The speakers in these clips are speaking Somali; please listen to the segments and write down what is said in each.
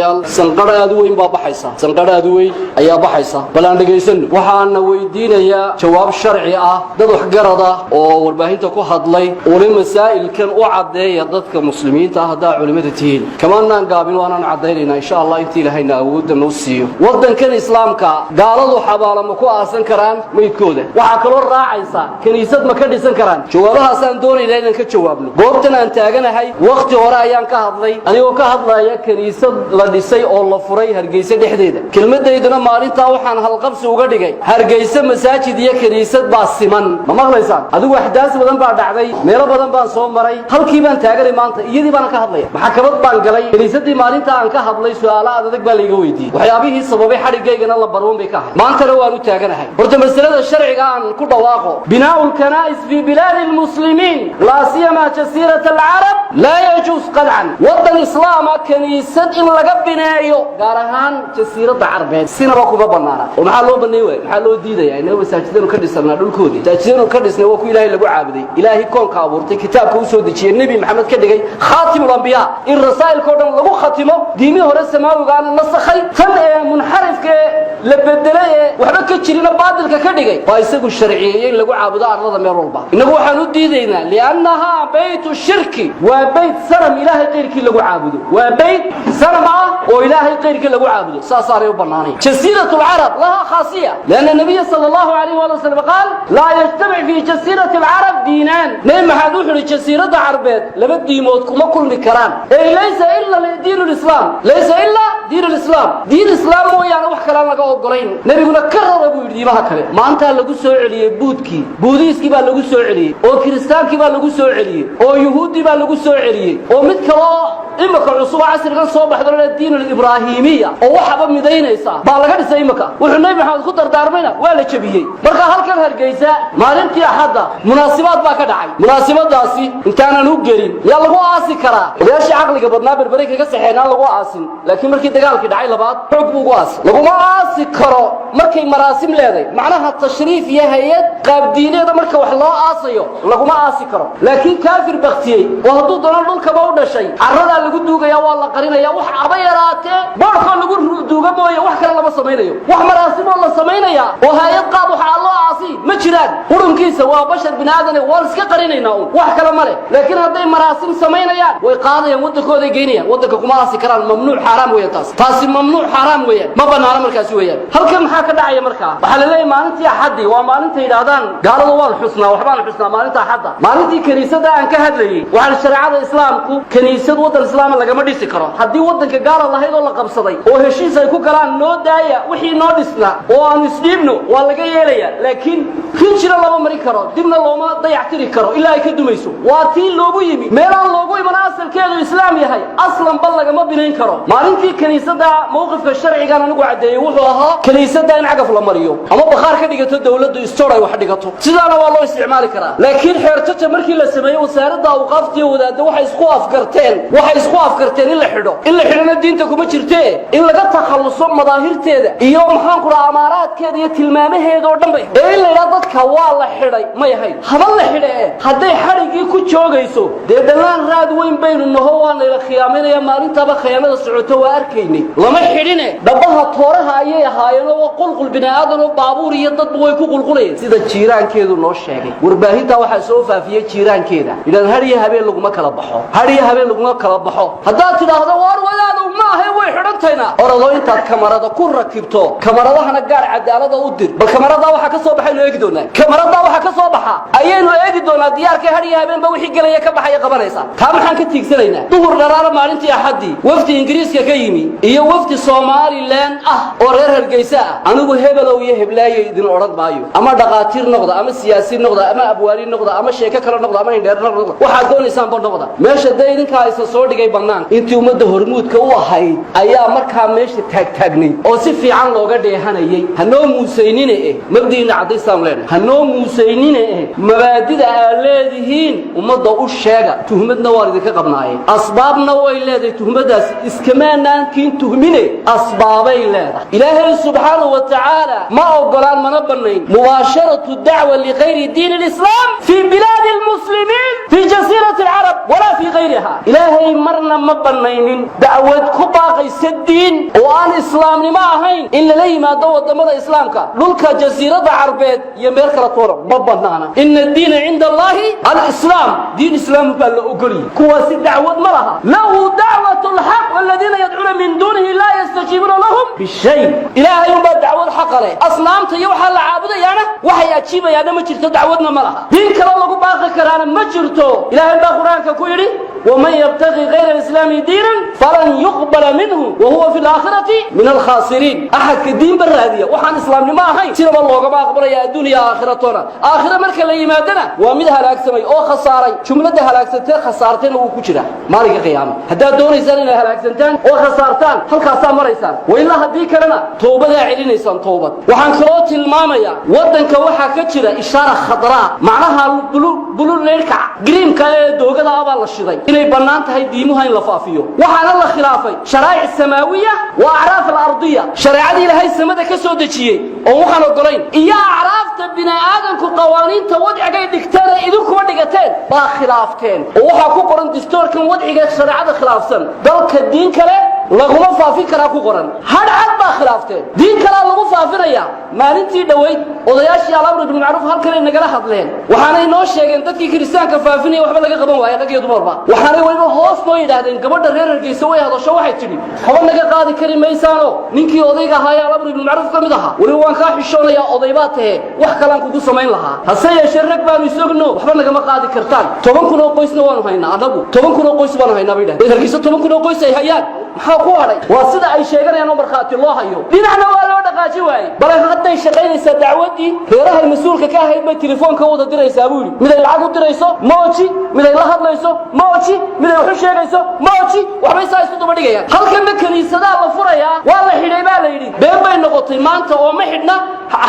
walaalayaal sanqaraad weyn baa baxaysa sanqaraad weyn ayaa baxaysa balaan dhageysan waxaan weydiinayaa jawaab sharci ah dad wax garada oo warbaahinta ku hadlay oo masaa'ilkan u cadeeya dadka muslimiinta ah hadaa culimada tihiin kamaanaan gaabin waanaan cadeynayna insha Allah intii ilaahayna awoodda noo siiyo wadankan islaamka gaaladu xabaalama ku aasan karaan meydkooda waxa kale oo raacaysa kaniisad ma ka dhisan karaan jawaabahaas aan doonaynaa inaan ka jawaabno goobtan aan taaganahay waqti hore ayaan ka hadlay anigoo ka hadlaya kaniisad la dhisay oo la furay Hargeysa dhexdeeda kelmadeeduna maalinta waxaan halqabsi uga dhigay Hargeysa masaajid iyo kaniisad baa siman ma maqlaysaan adigu waxdaas badan baa dhacday meelo badan baan soo maray halkii baan taaganay maanta iyadii baan ka hadlaya maxkamad baan galay kaniisadii maalinta aan ka hadlay su'aalaha adag baa la iga weydiiyay waxyaabihii sababay xarigeygana la baroon bay ka ahay maantana waan u taaganahay horta mas'alada sharciga aan ku dhawaaqo binaa'ul kanaa'is fi bilad al-muslimin la siyama jasiirat al-arab la yajuz qad'an wadan islaam kaniisad in laga bineeyo gaar ahaan jasiiradda carbeed sinaba kuma banaana oo maxaa loo baneeyay maxaa loo diidayaa inay masaajidada ka dhisnaa dhulkoodii masaajidada ka dhisnay waa ku ilaahay lagu caabuday ilaahay koonka abuurtay kitaabka uu soo dejiyay nabi maxamed ka dhigay khaatimul anbiya in rasaa'ilka oo dhan lagu khatimo diimi hore samaawiga aan nasakhay tan ee munxarifka la bedelay waxba ka jirina baadilka ka dhigay waa isagu sharciyeeyay in lagu caabudo arlada meel walba inagu waxaan u diidaynaa li'annaha baytu shirki wa bayt sanam ilaahay qeyrkii lagu caabudo wa bayt sanam oo ilaahay qeyrkii lagu caabudo saasaray u banaanay jasiiratul arab laha khaasiya لأن النبي صلى الله عليه وسلم قال لا يجتمع في جزيرة العرب دينان نيم حدوث لجزيرة عربية لما ديموت كما كل كرام أي ليس إلا دين الإسلام ليس إلا دين الإسلام دين الإسلام هو يعني وح كلام لقى أقولين نبي يقول كرر أبو يدي ما هكذا ما أنت لقو سوء عليه بودكي بوديسكي بقى لقو سوء عليه أو كريستانكي بقى لقو سوء عليه أو يهودي بقى لقو سوء عليه أو متكلا إما كعصوب عصر كان صوب حضر الدين الإبراهيمية أو وحبا مدينة إسا بالغان إسا وحناي محمد خطر دارمينا ولا شبيهي مركا هالكان هرقيسا مالنتي أحدا مناسبات باكا دعي مناسبات داسي انتانا نوغرين يا لغو آسي كرا ليش عقلك بدنا بربريك كسحينا لغو آسي لكن مركي دقالك دعي لباد حقبو آسي لغو ما آسي كرا مركي مراسم ليدي معناها التشريف يا هيد قاب ديني دا مركا وحلا آسيو لغو ما آسي كرا لكن كافر بختيي وهدو دونالدون كباودا شيء عرضا لغو دوغا يا والله قرينا يا وح عبيراتي باركا لغو دوغا مويا وح كلا لما سمينيو وح مراسم الله سمينيا وهاي قاب وح الله عاصي ما جيران ورنكيسا waa bashar binaadane waan iska qarinayna wax kala male laakiin haday maraasim sameynayaan way qaadayaan wadankooda geynayaan wadanka kuma aasi karaan mamnuuc xaraam weeyaan taasi mamnuuc xaraam weeyaan ma banaana markaas weeyaan halkan maxaa ka dhacaya markaa waxa la leeyahay maalintii axaddi waa maalinta yiraahdaan gaalada waa xusnaa waxbaan xusnaa maalinta axadda maalintii kaniisada aan ka hadlayay waxa shariicada islaamku kaniisad wadan islaam laga ma dhisi karo hadii wadanka gaal lahayd oo la qabsaday oo heshiis ay ku galaan noo daaya wixii noo dhisna oo aan isdhiibno waa laga yeelaya laakiin hijra lama mari karo dibna looma dayactiri karo ilaa ay ka dumayso waa tii loogu yimi meelaan loogu iman asalkeedu islaam yahay aslan bal laga ma binayn karo maalintii kaniisada mowqifka sharciga anigu cadeeyay wuxuu ahaa kaniisada in cagaf la mariyo ama bakhaar ka dhigato dawladdu istooray wax dhigato sidaana waa loo isticmaali karaa laakiin xeertaja markii la sameeyo wasaaradda awqaafta iyo wadaadda waxay isku afkarteen in la xidhana diinta kuma jirtee in laga takhaluso madaahirteeda iyo maxaan ku dhahaa amaaraadkeeda iyo tilmaamaheeda oo dhan bay in la yiraahdo dadka waa la xidhay ma yahay haba la xidhay haday xarigii ku joogayso deedalaan raad weyn baynu naho waan la khiyaaminaya maalintaaba khiyaamada socoto waa arkaynay lama xidhine dhabaha tooraha ayay ahaayeen oo qulqul binaadan oo baabuur iyo dad way ku qulqulayeen sida jiiraankeedu noo sheegay warbaahinta waxa soo faafiyay jiiraankeeda idan hariya habeen laguma kala baxo hadaa tidaahdo war wadaad ma ahay way xidhantayna orado intaad kamarada ku rakibto kamaradahana gaar cadaalada u dir bal kamarada waxa ka soo baxay loo eegi doonaa kamarada waxa ka soo baxa ayaynu eegi doonaa diyaarka hariya habeenba wixii galaya ka baxaya qabanaysa taa maxaan ka tiigsanaynaa duhur dharaara maalintii axaddi wafdi ingiriiska ka yimi iyo wafdi Soomaaliland oo reer Hargeysa anigu hebelow iyo heblaayo idin oran maayo ama dhaqaatiir noqda ama siyaasi noqda ama abwaari noqda ama sheeko kale noqda ama indheer noqda waxa doonaysaan baa noqda meesha deydinka ay soo dhigay banaan intii umada hormuudka u ahayd ayaa markaa meesha taagtaagnay oo si fiican looga dheehanayay hanoo muusaynine mabdiina cadaysaan leeyahay hanoo muusaynine mabaadida ay leedihiin umada u sheega tuhmadna waa idinka qabnaayeen asbaabna way leedahay tuhmadaas iskamaanaan kiin tuhmine asbaabay leedahay ilaahay subhanahu wa ta'ala ma ogolaan mana banayn mubaasharatu da'wa li ghayri diin al-islam fi bilad al-muslimin fi jasirat al-arab wala fi ghayriha ilaahay marna ma banaynin da'wad ku baaqaysa diin وأن إسلام ما هين إلا لي ما دو الدمر إسلامك لولك جزيرة عربية يمير كراتورة ببنانا إن الدين عند الله الإسلام دين إسلام بالأقلي كواس دعوة مرها له دعوة الحق والذين يدعون من دونه لا يستجيبون لهم بالشيء إله يوم دعوة الحق عليه أصنام تيوحى العابدة يعني وحي أتشيبه يعني ما جرت دعوتنا مرها دين كلا الله باقي كرانا ما جرته إله يوم قرآن كويري ومن يبتغي غير الإسلام دينا فلن يقبل منه وهو في الآخرة من الخاسرين أحد كدين بالرادية وحان إسلام ما هي سيرب الله كما أخبر يا الدنيا آخرتنا آخرة مركا اللي يمادنا ومدها الأكسمي أو خساري شملتها الأكسنتين خسارتين وكجرة مالك قيامة هدا دوني سنين الأكسنتين أو خسارتان هل خسار مريسان وإلا هديك لنا توبة علينا إنسان توبة وحان كروت المامية ودنك وحا كجرة إشارة خضراء معناها بلو ليركع جرين كاي دوغدا أبا الشيطان إني بنانت هاي ديموها إن لفافيو وحان الله خلافي شرائع السماوية وأعراف الأرضية شرائع دي لهاي السماء كسودتشي أو وحان القرين إيا أعراف تبنى آدم كقوانين تودع جاي دكتور إذوك ودقتين با خلافتين ووحا كقرن دستور كان ودع جاي شرائع خلاف سن دلك الدين كله لغما فافي كرا كقرن هاد عاد با خلافتين دين كلا لغو فافريا maalintii dhaweyd odayaashii al-amr bil ma'ruf halkan nagala hadleen waxaana inoo sheegeen dadkii kiristaanka faafinay waxba laga qaban waayay rag iyo dumarba waxaana wayba hoos noo yiraahdeen gabadha reer Hargeysa way hadasho waxay tiri haba naga qaadi kari maysaano ninkii odayga ahaa al-amr bil ma'ruf kamid aha wali waan ka xishoonaya odaybaa tahay wax kalaan kugu sameyn lahaa hase yeeshee rag baan isagno waxba naga ma qaadi kartaan 10 kun oo qoysna waan haynaa anagu 10 kun oo qoys baan haynaa bay dhahay Hargeysa 10 kun oo qoys ay hayaan maxaa ku haray waa sida ay sheeganayaan oo marxaati loo hayo dhinacna waa loo dhaqaaji waayay bal hadday shaqaynaysa dacwadii reeraha mas'uulka ka ahayd bay telefoonka wada diraysaa buu yiri mid ay lacag u dirayso mooji mid ay la hadlayso mooji mid ay wax sheegayso mooji waxbay saa isku daba dhigayaan halkan kaniisada la furayaa waa la xidhay baa la yiri been bay noqotay maanta oo ma xidhna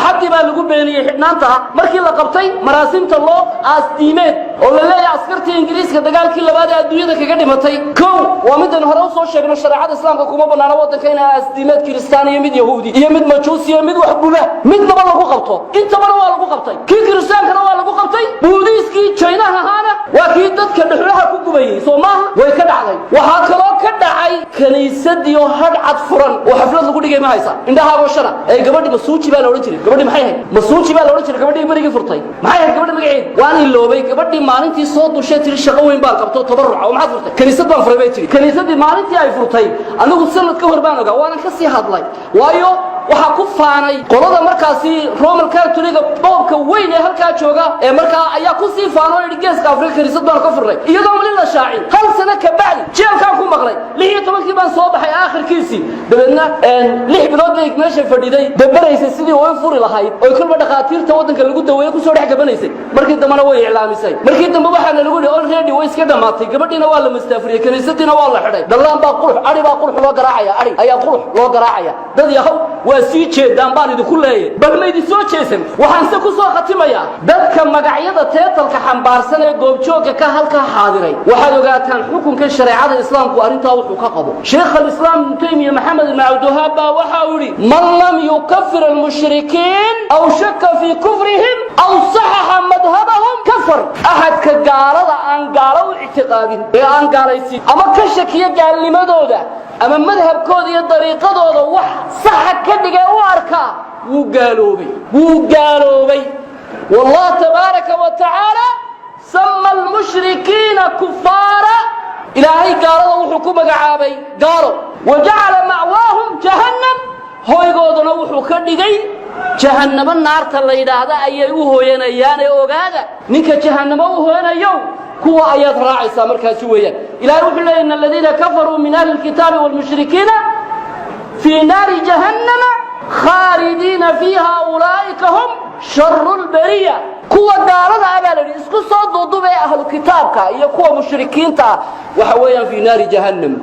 xaddi baa lagu beeniyay xidhnaanta markii la qabtay maraasimta loo aastiimeed oo la leeyahay askartii Ingiriiska dagaalkii labaad ee adduunyada kaga dhimatay kow waa midan hore u soo sheegnay shariicada islaamka kuma banaana wadanka in aastiimeed Kiristaan iyo mid Yahuudi iyo mid Majuusi iyo mid wax bula midnaba lagu qabto intaba waa lagu qabtay kii Kiristaankana waa lagu qabtay Buudhiiskii Chinaha ahaana waa kii dadka dhuxulaha ku gubayay Soomaha way ka dhacday waxa kaloo ka dhacay kaniisadii oo hadcad furan oo xaflad lagu dhigay ma haysa indhaha gooshana ay gabadhi masuuji baa la oran jiray gabadhi maxay ahayd masuuji baa la oran jiray gabadhi marigii furtay maxay ahayd gabadhi magaceed waan iloobay gabadhi maalintii soo dushay tiri shaqo weyn baan qabto tabarruc oo maxaad furtay kaniisad baan furay bay tiri kaniisadii maalintii ay furtay anigu sanad ka hor baan ogaa waan ka sii hadlay waayo waxa ku faanay qolada markaasi Roman Catholic boobka weyn ee halka jooga ee markaa ayaa ku sii faano Geeska Afrika kaniisad baan ka furray iyadoo wali la shaacin hal sano ka bacdi jeelkaan ku maqlay 16 baan soo baxay aakhirkiisii dabadna 6 bilood bay meesha fadhiday dabaraysa sidii oo furi lahayd oo kulba dhaqaatiirta wadanka lagu daweeyo ku soo dhex gabanaysay markii dambana way iclaamisay markii dambe waxa lagu yiri already way iska dhamaatay gabadhina waa la mustaafiriyay kaniisadina waa la xidhay dalaan baa qurux ari baa qurux loo garaacaya ari ayaa qurux loo garaacaya dad yahow sii jeedaan baan idinku leeyahay bal ma idin soo jeesan waxaan se ku soo khatimayaa dadka magacyada teetalka xambaarsan ee goobjooga ka halka xaadiray waxaad ogaataan xukunka shariicada islaamku arintaa wuxuu ka qabo sheekh al-islaam ibn taymiyyah maxamed ibn abd wahhab waxa uu yiri man lam yukaffir al-mushrikeen aw shakka fi kufrihim aw sahaha madhhabahum kafar ahad ka gaalada aan gaalo u ictiqaadin ee aan gaalaysi ama ka shakiya gaalnimadooda ama madhabkooda iyo dariiqadooda wax sax ka dhigay u arka wuu gaaloobay wallahu tabaaraka wa ta'ala sama al-mushrikiina kuffara ilaahay gaalada wuxuu ku magacaabay gaalo waja'ala ma'waahum jahannam hooygooduna wuxuu ka dhigay jahannama naarta la yiraahdo ayay u hooyanayaan ee ogaada ninka jahannama u hooyanayo kuwa ayaad raacaysaa markaas weeyaan ilaahay wuxuu leeyahay in alladina kafaruu min ahli alkitabi wal mushrikiina fi naari jahannama khalidina fiha ulaika hum sharrul bariya kuwa gaalada abaalay isku soo duudubay ahlu kitaabka iyo kuwa mushrikiinta waxa weeyaan fi naari jahannam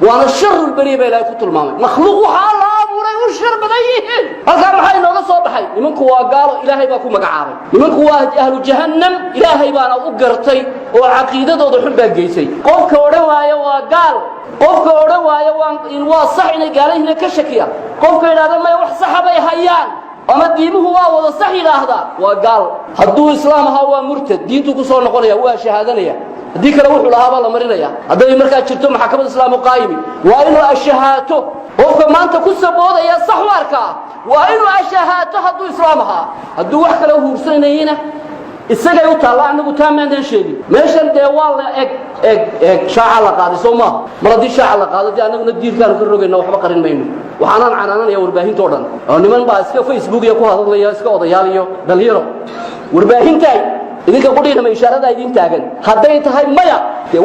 waana sharrul bariya bay ilaahay ku tilmaamay makhluuq waxa la abuuray u shar badayeen halka maxay nooga soo baxay nimanku waa gaalo ilaahay baa ku magacaabay nimanku waa ahlu jahannam ilaahay baana u gartay oo aqeedadooda xun baa geysay qofka oran waayo waa gaal qofka oran waayo waa sax inay gaalayna ka shakiya qofka yiraahdo ma wax sax bay hayaan ama diimuhu waa wada sax yiraahda waa gaal hadduu islaam ahaa waa murtad diintu ku soo noqonaya waa shahaadanaya ديك لو وحول هذا الله مرينا هذا يمرك أشرته محكمة الإسلام قائمة وإنه أشهاته وفق ما أنت كل سبوده يا صحوارك وإنه أشهاته هدو إسلامها هدو وحكة له سنينه isaga u taala anagu taamaandan sheegi meeshan deewaal eeg shaaca la qaaday Soomaa maradii shaaca la qaaday anaguna diirkaan ka rogayna waxba qarin mayno waxaan canaananayaa warbaahinta oo dhan oo niman baa iska Facebook iyo ku hadlaya iska odayaal iyo dhalinyaro warbaahinta idinka qudhiina ma ishaarada idin taagan haday tahay maya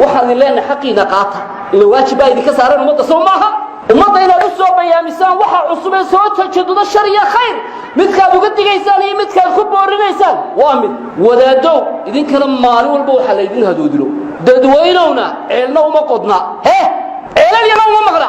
waxaan leenahay xaqiina qaata ila waajib ay idinka saaran umada Soomaaha umada inaad u soo bayaamisaan waxa cusub ee soo tajaduda shariya khayr midkaad uga digaysaan iyo midkaad ku boorinaysaan waa mid wadaado idinkana maalin walba waxa la idin hadoodilo dadweynowna ceelna uma qodna ceelal yana uma maqla